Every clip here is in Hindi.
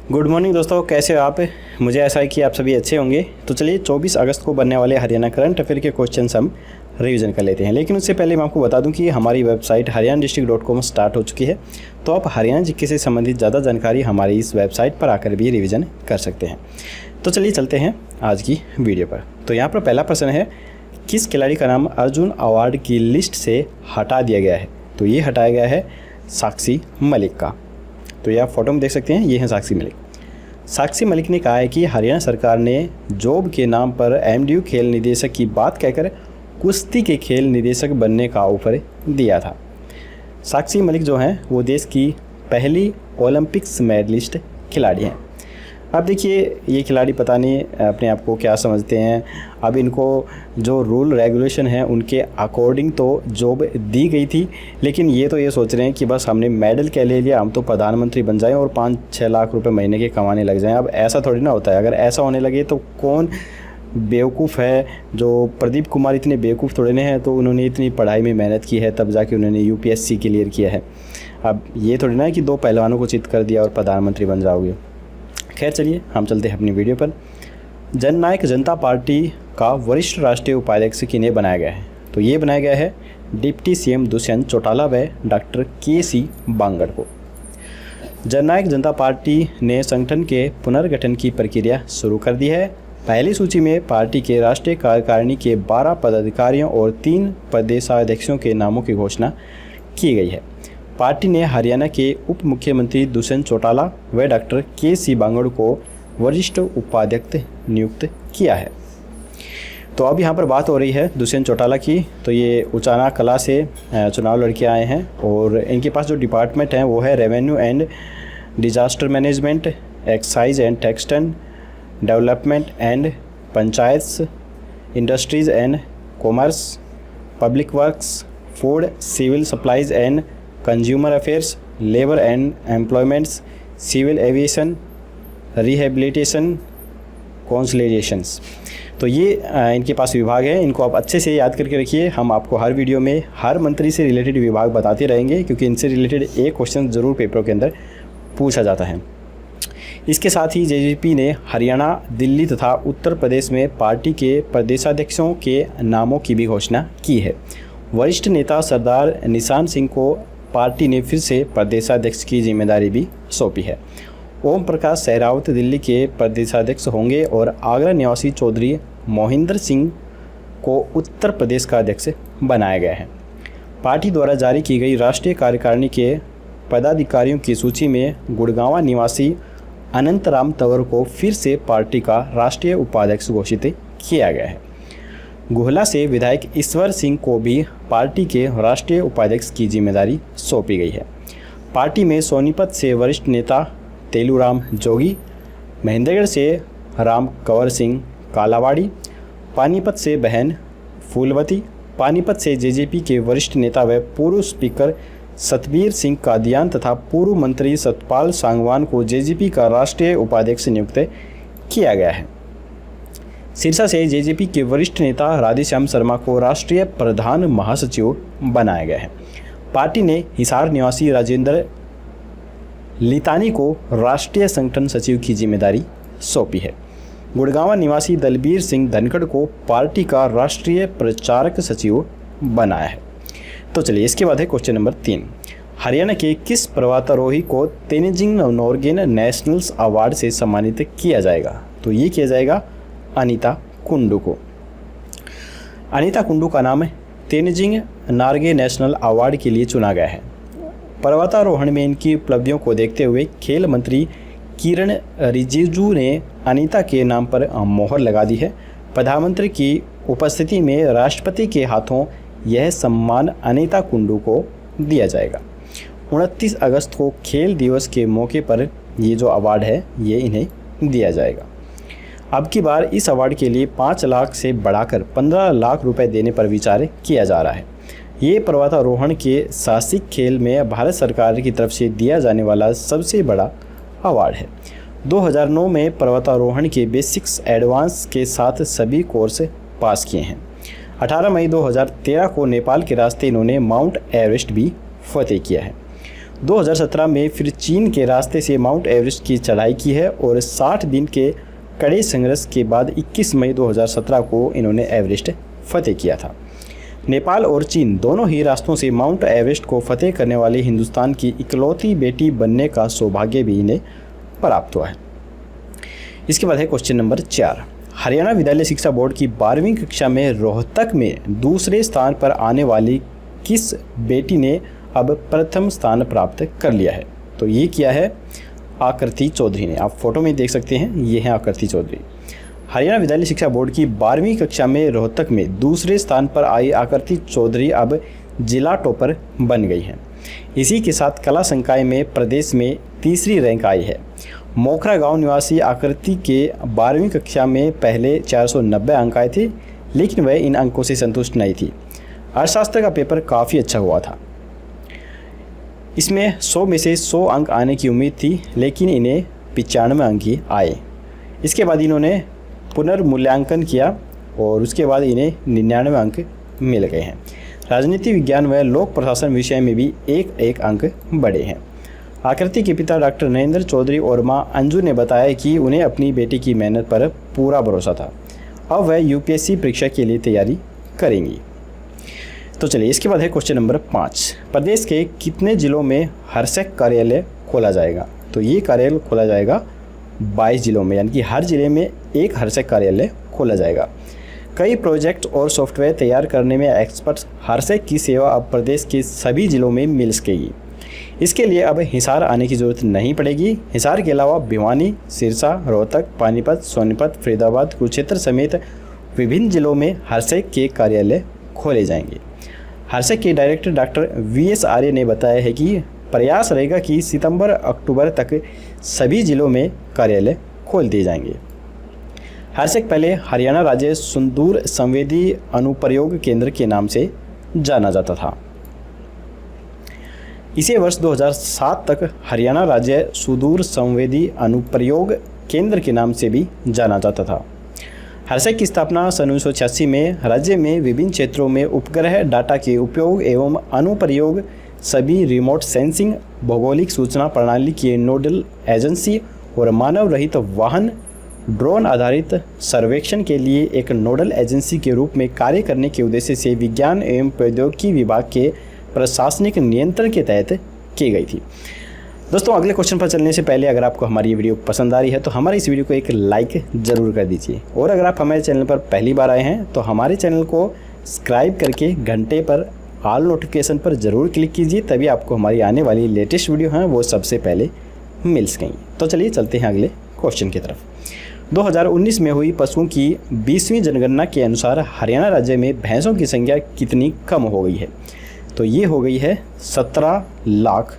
गुड मॉर्निंग दोस्तों, कैसे हो आप। मुझे ऐसा है कि आप सभी अच्छे होंगे। तो चलिए 24 अगस्त को बनने वाले हरियाणा करंट अफेयर के क्वेश्चन हम रिवीजन कर लेते हैं। लेकिन उससे पहले मैं आपको बता दूं कि हमारी वेबसाइट haryana-district.com स्टार्ट हो चुकी है। तो आप हरियाणा जीके से संबंधित ज़्यादा जानकारी हमारी इस वेबसाइट पर आकर भी रिवीजन कर सकते हैं। तो चलिए चलते हैं आज की वीडियो पर। तो यहाँ पर पहला प्रश्न है, किस खिलाड़ी का नाम अर्जुन अवार्ड की लिस्ट से हटा दिया गया है। तो ये हटाया गया है साक्षी मलिक का। तो ये आप फोटो में देख सकते हैं, ये हैं साक्षी मलिक। साक्षी मलिक ने कहा है कि हरियाणा सरकार ने जॉब के नाम पर एमडीयू खेल निदेशक की बात कहकर कुश्ती के खेल निदेशक बनने का ऑफर दिया था। साक्षी मलिक जो हैं वो देश की पहली ओलंपिक्स मेडलिस्ट खिलाड़ी हैं। अब देखिए, ये खिलाड़ी पता नहीं अपने आप को क्या समझते हैं। अब इनको जो रूल रेगुलेशन है उनके अकॉर्डिंग तो जॉब दी गई थी, लेकिन ये तो ये सोच रहे हैं कि बस हमने मेडल क्या ले लिया, हम तो प्रधानमंत्री बन जाएं और 5-6 लाख रुपए महीने के कमाने लग जाएं। अब ऐसा थोड़ी ना होता है। अगर ऐसा होने लगे तो कौन बेवकूफ़ है। जो प्रदीप कुमार इतने बेवकूफ़ थोड़े ने हैं, तो उन्होंने इतनी पढ़ाई में मेहनत की है तब जाके उन्होंने यूपीएससी क्लियर किया है। अब ये थोड़ी ना है कि 2 पहलवानों को चित कर दिया और प्रधानमंत्री बन जाओगे। खैर चलिए हम चलते हैं अपनी वीडियो पर। जननायक जनता पार्टी का वरिष्ठ राष्ट्रीय उपाध्यक्ष किन्हें बनाया गया है। तो ये बनाया गया है डिप्टी सीएम दुष्यंत चौटाला व डॉक्टर के.सी. बांगड़ को। जननायक जनता पार्टी ने संगठन के पुनर्गठन की प्रक्रिया शुरू कर दी है। पहली सूची में पार्टी के राष्ट्रीय कार्यकारिणी के 12 पदाधिकारियों और 3 प्रदेशाध्यक्षों के नामों की घोषणा की गई है। पार्टी ने हरियाणा के उप मुख्यमंत्री दुष्यंत चौटाला व डॉक्टर के.सी. बांगड़ को वरिष्ठ उपाध्यक्ष नियुक्त किया है। तो अब यहाँ पर बात हो रही है दुष्यंत चौटाला की। तो ये उचाना कला से चुनाव लड़के आए हैं और इनके पास जो डिपार्टमेंट हैं वो है revenue and disaster management, excise and tax development and panchayats, industries and commerce, public works, food, civil supplies and consumer affairs, labour and employments, civil aviation, rehabilitation, consolations. तो ये इनके पास विभाग है। इनको आप अच्छे से याद करके रखिए। हम आपको हर वीडियो में हर मंत्री से रिलेटेड विभाग बताते रहेंगे, क्योंकि इनसे रिलेटेड एक क्वेश्चन ज़रूर पेपरों के अंदर पूछा जाता है। इसके साथ ही जेजेपी ने हरियाणा, दिल्ली तथा उत्तर प्रदेश में पार्टी के प्रदेशाध्यक्षों के नामों की भी घोषणा की है। वरिष्ठ नेता सरदार निशान सिंह को पार्टी ने फिर से प्रदेशाध्यक्ष की जिम्मेदारी भी सौंपी है। ओम प्रकाश सहरावत दिल्ली के प्रदेशाध्यक्ष होंगे और आगरा निवासी चौधरी मोहिंदर सिंह को उत्तर प्रदेश का अध्यक्ष बनाया गया है। पार्टी द्वारा जारी की गई राष्ट्रीय कार्यकारिणी के पदाधिकारियों की सूची में गुड़गांव निवासी अनंतराम तंवर को फिर से पार्टी का राष्ट्रीय उपाध्यक्ष घोषित किया गया है। गुहला से विधायक ईश्वर सिंह को भी पार्टी के राष्ट्रीय उपाध्यक्ष की जिम्मेदारी सौंपी गई है। पार्टी में सोनीपत से वरिष्ठ नेता तेलूराम जोगी, महेंद्रगढ़ से राम कंवर सिंह कालावाड़ी, पानीपत से बहन फूलवती, पानीपत से जेजेपी के वरिष्ठ नेता व पूर्व स्पीकर सतबीर सिंह कादियान तथा पूर्व मंत्री सतपाल सांगवान को जेजेपी का राष्ट्रीय उपाध्यक्ष नियुक्त किया गया है। सिरसा से जेजेपी के वरिष्ठ नेता राधेश्याम शर्मा को राष्ट्रीय प्रधान महासचिव बनाया गया है। पार्टी ने हिसार निवासी राजेंद्र लितानी को राष्ट्रीय संगठन सचिव की जिम्मेदारी सौंपी है। गुड़गांव निवासी दलबीर सिंह धनखड़ को पार्टी का राष्ट्रीय प्रचारक सचिव बनाया है। तो चलिए इसके बाद है क्वेश्चन नंबर 3। हरियाणा के किस पर्वतारोही को तेनजिंग नोरगे नेशनल्स अवार्ड से सम्मानित किया जाएगा। तो ये किया जाएगा अनीता कुंडू को। अनीता कुंडू का नाम तेनजिंग नारगे नेशनल अवार्ड के लिए चुना गया है। पर्वतारोहण में इनकी उपलब्धियों को देखते हुए खेल मंत्री किरण रिजिजू ने अनीता के नाम पर मोहर लगा दी है। प्रधानमंत्री की उपस्थिति में राष्ट्रपति के हाथों यह सम्मान अनीता कुंडू को दिया जाएगा। 29 अगस्त को खेल दिवस के मौके पर ये जो अवार्ड है ये इन्हें दिया जाएगा। अब की बार इस अवार्ड के लिए 5 लाख से बढ़ाकर 15 लाख रुपए देने पर विचार किया जा रहा है। ये पर्वतारोहण के साहसिक खेल में भारत सरकार की तरफ से दिया जाने वाला सबसे बड़ा अवार्ड है। 2009 में पर्वतारोहण के बेसिक्स एडवांस के साथ सभी कोर्स पास किए हैं। 18 मई 2013 को नेपाल के रास्ते इन्होंने माउंट एवरेस्ट भी फतेह किया है। 2017 में फिर चीन के रास्ते से माउंट एवरेस्ट की चढ़ाई की है और 60 दिन के कड़े संघर्ष के बाद 21 मई 2017 को इन्होंने एवरेस्ट फतेह किया था। नेपाल और चीन दोनों ही रास्तों से माउंट एवरेस्ट को फतेह करने वाले हिंदुस्तान की इकलौती बेटी बनने का सौभाग्य भी इन्हें प्राप्त हुआ है। इसके बाद है क्वेश्चन नंबर 4। हरियाणा विद्यालय शिक्षा बोर्ड की 12वीं कक्षा में रोहतक में दूसरे स्थान पर आने वाली किस बेटी ने अब प्रथम स्थान प्राप्त कर लिया है? तो ये किया है आकृति चौधरी ने। आप फोटो में देख सकते हैं, ये है आकृति चौधरी। हरियाणा विद्यालय शिक्षा बोर्ड की 12वीं कक्षा में रोहतक में दूसरे स्थान पर आई आकृति चौधरी अब जिला टॉपर बन गई हैं। इसी के साथ कला संकाय में प्रदेश में तीसरी रैंक आई है। मोखरा गांव निवासी आकृति के 12वीं कक्षा में पहले 490 अंक आए थे, लेकिन वह इन अंकों से संतुष्ट नहीं थी। अर्थशास्त्र का पेपर काफ़ी अच्छा हुआ था। इसमें 100 में से 100 अंक आने की उम्मीद थी, लेकिन इन्हें 95 अंक ही आए। इसके बाद इन्होंने पुनर्मूल्यांकन किया और उसके बाद इन्हें 99 अंक मिल गए हैं। राजनीति विज्ञान व लोक प्रशासन विषय में भी एक अंक बढ़े हैं। आकृति के पिता डॉक्टर नरेंद्र चौधरी और मां अंजू ने बताया कि उन्हें अपनी बेटी की मेहनत पर पूरा भरोसा था। अब वह यूपीएससी परीक्षा के लिए तैयारी करेंगी। तो चलिए, इसके बाद है क्वेश्चन नंबर 5। प्रदेश के कितने जिलों में हर्षक कार्यालय खोला जाएगा? तो ये कार्यालय खोला जाएगा 22 जिलों में, यानी कि हर जिले में एक हर्षक कार्यालय खोला जाएगा। कई प्रोजेक्ट और सॉफ्टवेयर तैयार करने में एक्सपर्ट हर्षक की सेवा अब प्रदेश के सभी जिलों में मिल सकेगी। इसके लिए अब हिसार आने की ज़रूरत नहीं पड़ेगी। हिसार के अलावा भिवानी, सिरसा, रोहतक, पानीपत, सोनीपत, फरीदाबाद, कुरुक्षेत्र समेत विभिन्न जिलों में हर्षक के कार्यालय खोले जाएंगे। हर्षक के डायरेक्टर डॉक्टर VS आर्य ने बताया है कि प्रयास रहेगा कि सितंबर-अक्टूबर तक सभी जिलों में कार्यालय खोल दिए जाएंगे। हर्षक पहले हरियाणा राज्य सुदूर संवेदी अनुप्रयोग केंद्र के नाम से जाना जाता था। इसे वर्ष 2007 तक हरियाणा राज्य सुदूर संवेदी अनुप्रयोग केंद्र के नाम से भी जाना जाता था। हर्षक की स्थापना सन 1986 में राज्य में विभिन्न क्षेत्रों में उपग्रह डाटा के उपयोग एवं अनुप्रयोग, सभी रिमोट सेंसिंग, भौगोलिक सूचना प्रणाली की नोडल एजेंसी और मानव रहित वाहन ड्रोन आधारित सर्वेक्षण के लिए एक नोडल एजेंसी के रूप में कार्य करने के उद्देश्य से विज्ञान एवं प्रौद्योगिकी विभाग के प्रशासनिक नियंत्रण के तहत की गई थी। दोस्तों, अगले क्वेश्चन पर चलने से पहले अगर आपको हमारी ये वीडियो पसंद आ रही है तो हमारे इस वीडियो को एक लाइक ज़रूर कर दीजिए, और अगर आप हमारे चैनल पर पहली बार आए हैं तो हमारे चैनल को सब्सक्राइब करके घंटे पर ऑल नोटिफिकेशन पर ज़रूर क्लिक कीजिए, तभी आपको हमारी आने वाली लेटेस्ट वीडियो हैं वो सबसे पहले मिल सकेंगी। तो चलिए चलते हैं अगले क्वेश्चन की तरफ। 2019 में हुई पशुओं की 20वीं जनगणना के अनुसार हरियाणा राज्य में भैंसों की संख्या कितनी कम हो गई है? तो ये हो गई है 17 लाख।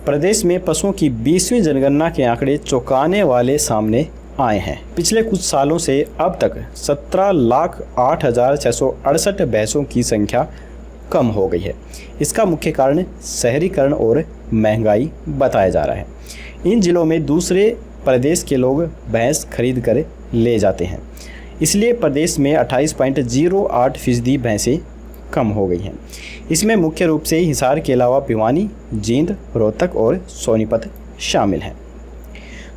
प्रदेश में पशुओं की 20वीं जनगणना के आंकड़े चौंकाने वाले सामने आए हैं। पिछले कुछ सालों से अब तक 17,08,668 भैंसों की संख्या कम हो गई है। इसका मुख्य कारण शहरीकरण और महंगाई बताया जा रहा है। इन जिलों में दूसरे प्रदेश के लोग भैंस खरीद कर ले जाते हैं, इसलिए प्रदेश में 28.08% भैंसें कम हो गई हैं। इसमें मुख्य रूप से हिसार के अलावा भिवानी, जींद, रोहतक और सोनीपत शामिल हैं।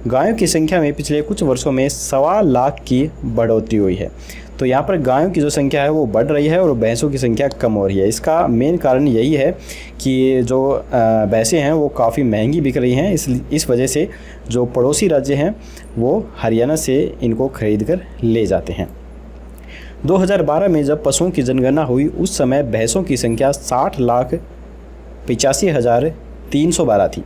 गायों की संख्या में पिछले कुछ वर्षों में 1.25 लाख की बढ़ोतरी हुई है। तो यहाँ पर गायों की जो संख्या है वो बढ़ रही है और भैंसों की संख्या कम हो रही है। इसका मेन कारण यही है कि जो भैंसें हैं वो काफ़ी महंगी बिक रही हैं। इस वजह से जो पड़ोसी राज्य हैं वो हरियाणा से इनको खरीद कर ले जाते हैं। 2012 में जब पशुओं की जनगणना हुई उस समय भैंसों की संख्या 60,85,312 थी।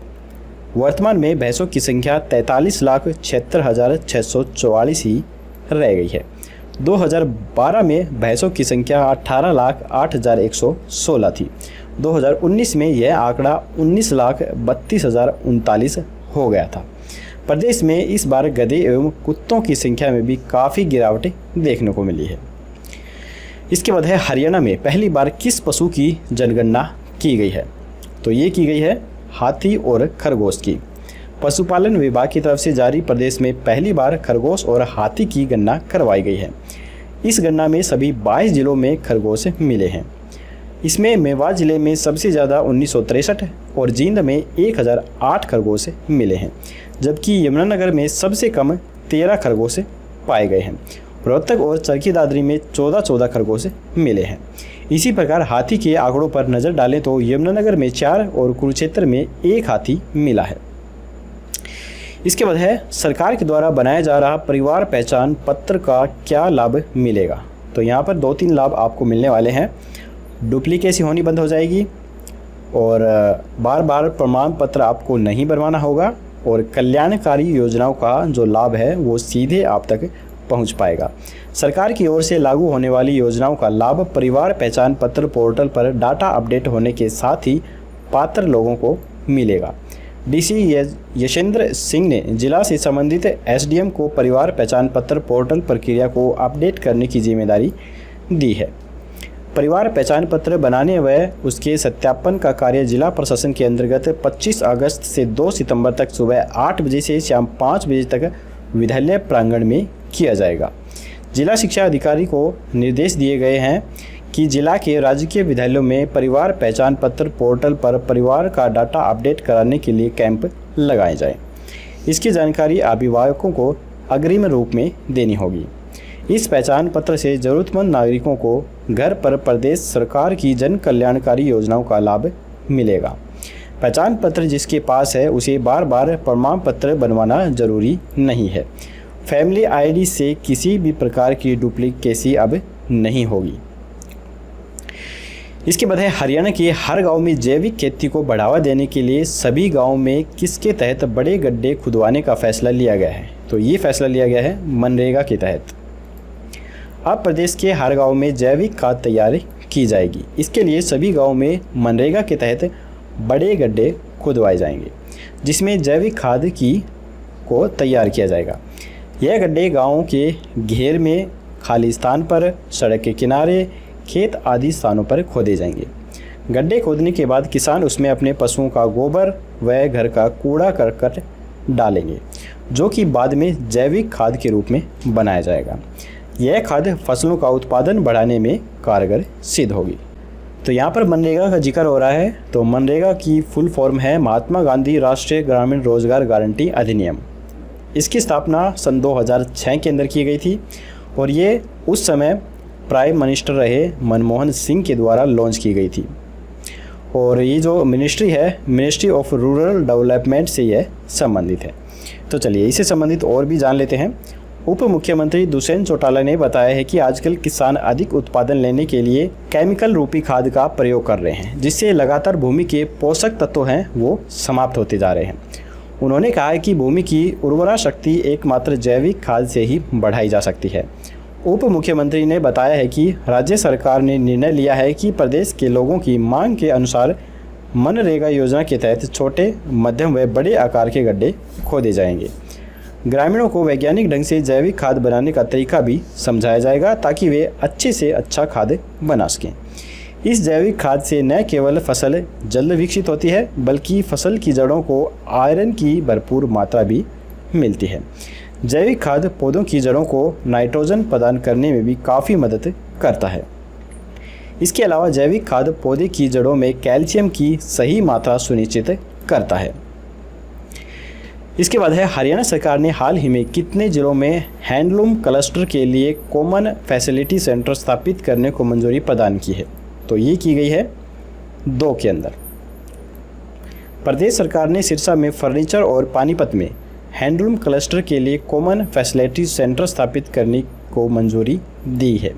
वर्तमान में भैंसों की संख्या 43,76,644 ही रह गई है। 2012 में भैंसों की संख्या 18,08,116 थी। 2019 में यह आंकड़ा 19,32,039 हो गया था। प्रदेश में इस बार गधे एवं कुत्तों की संख्या में भी काफ़ी गिरावट देखने को मिली है। इसके बाद है हरियाणा में पहली बार किस पशु की जनगणना की गई है? तो ये की गई है हाथी और खरगोश की। पशुपालन विभाग की तरफ से जारी प्रदेश में पहली बार खरगोश और हाथी की गणना करवाई गई है। इस गणना में सभी 22 जिलों में खरगोश मिले हैं। इसमें मेवात ज़िले में सबसे ज़्यादा 1963 और जींद में 1008 खरगोश मिले हैं, जबकि यमुनानगर में सबसे कम 13 खरगोश पाए गए हैं। रोहतक और चरखी दादरी में 14 खरगोश मिले हैं। इसी प्रकार हाथी के आंकड़ों पर नज़र डालें तो यमुनानगर में 4 और कुरुक्षेत्र में 1 हाथी मिला है। इसके बाद है सरकार के द्वारा बनाया जा रहा परिवार पहचान पत्र का क्या लाभ मिलेगा। तो यहाँ पर 2-3 लाभ आपको मिलने वाले हैं। डुप्लीकेसी होनी बंद हो जाएगी और बार बार प्रमाण पत्र आपको नहीं बनवाना होगा और कल्याणकारी योजनाओं का जो लाभ है वो सीधे आप तक पहुंच पाएगा। सरकार की ओर से लागू होने वाली योजनाओं का लाभ परिवार पहचान पत्र पोर्टल पर डाटा अपडेट होने के साथ ही पात्र लोगों को मिलेगा। डीसी यशेंद्र सिंह ने जिला से संबंधित एसडीएम को परिवार पहचान पत्र पोर्टल प्रक्रिया को अपडेट करने की जिम्मेदारी दी है। परिवार पहचान पत्र बनाने व उसके सत्यापन का कार्य जिला प्रशासन के अंतर्गत 25 अगस्त से 2 सितंबर तक सुबह 8 बजे से शाम 5 बजे तक विद्यालय प्रांगण में किया जाएगा। जिला शिक्षा अधिकारी को निर्देश दिए गए हैं कि जिला के राजकीय विद्यालयों में परिवार पहचान पत्र पोर्टल पर परिवार का डाटा अपडेट कराने के लिए कैंप लगाए जाएं। इसकी जानकारी अभिभावकों को अग्रिम रूप में देनी होगी। इस पहचान पत्र से ज़रूरतमंद नागरिकों को घर पर प्रदेश सरकार की जन कल्याणकारी योजनाओं का लाभ मिलेगा। पहचान पत्र जिसके पास है उसे बार बार प्रमाण पत्र बनवाना जरूरी नहीं है। फैमिली आईडी से किसी भी प्रकार की डुप्लीकेसी अब नहीं होगी। इसके बाद है हरियाणा के हर गांव में जैविक खेती को बढ़ावा देने के लिए सभी गांवों में किसके तहत बड़े गड्ढे खुदवाने का फैसला लिया गया है। तो ये फैसला लिया गया है मनरेगा के तहत। अब प्रदेश के हर गांव में जैविक खाद तैयार की जाएगी। इसके लिए सभी गांवों में मनरेगा के तहत बड़े गड्ढे खुदवाए जाएंगे जिसमें जैविक खाद को तैयार किया जाएगा। यह गड्ढे गाँव के घेर में, खाली स्थान पर, सड़क के किनारे, खेत आदि स्थानों पर खोदे जाएंगे। गड्ढे खोदने के बाद किसान उसमें अपने पशुओं का गोबर व घर का कूड़ा करकट डालेंगे जो कि बाद में जैविक खाद के रूप में बनाया जाएगा। यह खाद फसलों का उत्पादन बढ़ाने में कारगर सिद्ध होगी। तो यहाँ पर मनरेगा का जिक्र हो रहा है। तो मनरेगा की फुल फॉर्म है महात्मा गांधी राष्ट्रीय ग्रामीण रोजगार गारंटी अधिनियम। इसकी स्थापना सन 2006 के अंदर की गई थी और ये उस समय प्राइम मिनिस्टर रहे मनमोहन सिंह के द्वारा लॉन्च की गई थी। और ये जो मिनिस्ट्री है, मिनिस्ट्री ऑफ रूरल डेवलपमेंट से यह संबंधित है। तो चलिए इससे संबंधित और भी जान लेते हैं। उप मुख्यमंत्री दुष्यंत चौटाला ने बताया है कि आजकल किसान अधिक उत्पादन लेने के लिए केमिकल रूपी खाद का प्रयोग कर रहे हैं, जिससे लगातार भूमि के पोषक तत्व हैं वो समाप्त होते जा रहे हैं। उन्होंने कहा है कि भूमि की उर्वरा शक्ति एकमात्र जैविक खाद से ही बढ़ाई जा सकती है। उप मुख्यमंत्री ने बताया है कि राज्य सरकार ने निर्णय लिया है कि प्रदेश के लोगों की मांग के अनुसार मनरेगा योजना के तहत छोटे, मध्यम व बड़े आकार के गड्ढे खोदे जाएंगे। ग्रामीणों को वैज्ञानिक ढंग से जैविक खाद बनाने का तरीका भी समझाया जाएगा ताकि वे अच्छे से अच्छा खाद बना सकें। इस जैविक खाद से न केवल फसल जल्द विकसित होती है बल्कि फसल की जड़ों को आयरन की भरपूर मात्रा भी मिलती है। जैविक खाद पौधों की जड़ों को नाइट्रोजन प्रदान करने में भी काफ़ी मदद करता है। इसके अलावा जैविक खाद पौधे की जड़ों में कैल्शियम की सही मात्रा सुनिश्चित करता है। इसके बाद है हरियाणा सरकार ने हाल ही में कितने जिलों में हैंडलूम क्लस्टर के लिए कॉमन फैसिलिटी सेंटर स्थापित करने को मंजूरी प्रदान की है। तो ये की गई है 2 के अंदर। प्रदेश सरकार ने सिरसा में फर्नीचर और पानीपत में हैंडलूम क्लस्टर के लिए कॉमन फैसिलिटी सेंटर स्थापित करने को मंजूरी दी है।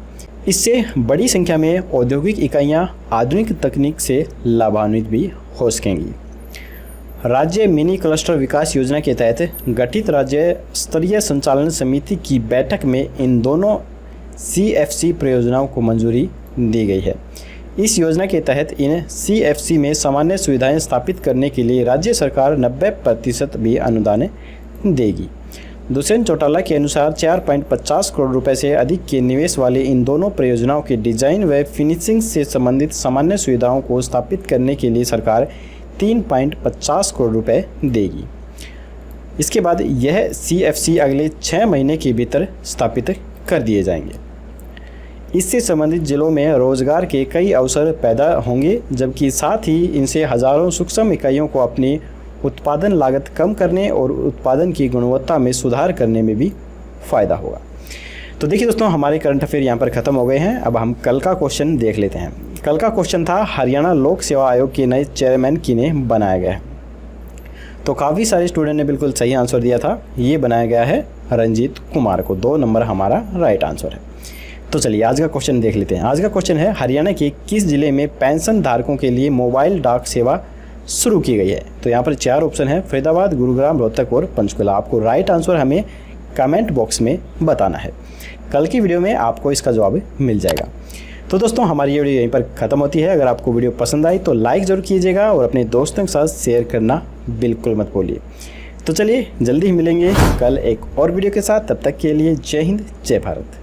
इससे बड़ी संख्या में औद्योगिक इकाइयां आधुनिक तकनीक से लाभान्वित भी हो सकेंगी। राज्य मिनी क्लस्टर विकास योजना के तहत गठित राज्य स्तरीय संचालन समिति की बैठक में इन दोनों CFC परियोजनाओं को मंजूरी दी गई है। इस योजना के तहत इन CFC में सामान्य सुविधाएं स्थापित करने के लिए राज्य सरकार 90% भी अनुदान देगी। दुष्यंत चौटाला के अनुसार 4.50 करोड़ रुपए से अधिक के निवेश वाले इन दोनों परियोजनाओं के डिजाइन व फिनिशिंग से संबंधित सामान्य सुविधाओं को स्थापित करने के लिए सरकार 3.50 करोड़ रुपए देगी। इसके बाद यह CFC अगले 6 महीने के भीतर स्थापित कर दिए जाएंगे। इससे संबंधित जिलों में रोजगार के कई अवसर पैदा होंगे, जबकि साथ ही इनसे हजारों सूक्ष्म इकाइयों को अपनी उत्पादन लागत कम करने और उत्पादन की गुणवत्ता में सुधार करने में भी फ़ायदा होगा। तो देखिए दोस्तों, हमारे करंट अफेयर यहाँ पर ख़त्म हो गए हैं। अब हम कल का क्वेश्चन देख लेते हैं। कल का क्वेश्चन था, हरियाणा लोक सेवा आयोग के नए चेयरमैन किन्हें बनाया गया है। तो काफ़ी सारे स्टूडेंट ने बिल्कुल सही आंसर दिया था। ये बनाया गया है रंजीत कुमार को। 2 नंबर हमारा राइट आंसर है। तो चलिए आज का क्वेश्चन देख लेते हैं। आज का क्वेश्चन है, हरियाणा के किस जिले में पेंशन धारकों के लिए मोबाइल डाक सेवा शुरू की गई है। तो यहाँ पर 4 ऑप्शन है, फरीदाबाद, गुरुग्राम, रोहतक और पंचकुला। आपको राइट आंसर हमें कमेंट बॉक्स में बताना है। कल की वीडियो में आपको इसका जवाब मिल जाएगा। तो दोस्तों, हमारी ये वीडियो यहीं पर ख़त्म होती है। अगर आपको वीडियो पसंद आई तो लाइक ज़रूर कीजिएगा और अपने दोस्तों के साथ शेयर करना बिल्कुल मत भूलिए। तो चलिए जल्दी ही मिलेंगे कल एक और वीडियो के साथ। तब तक के लिए जय हिंद, जय भारत।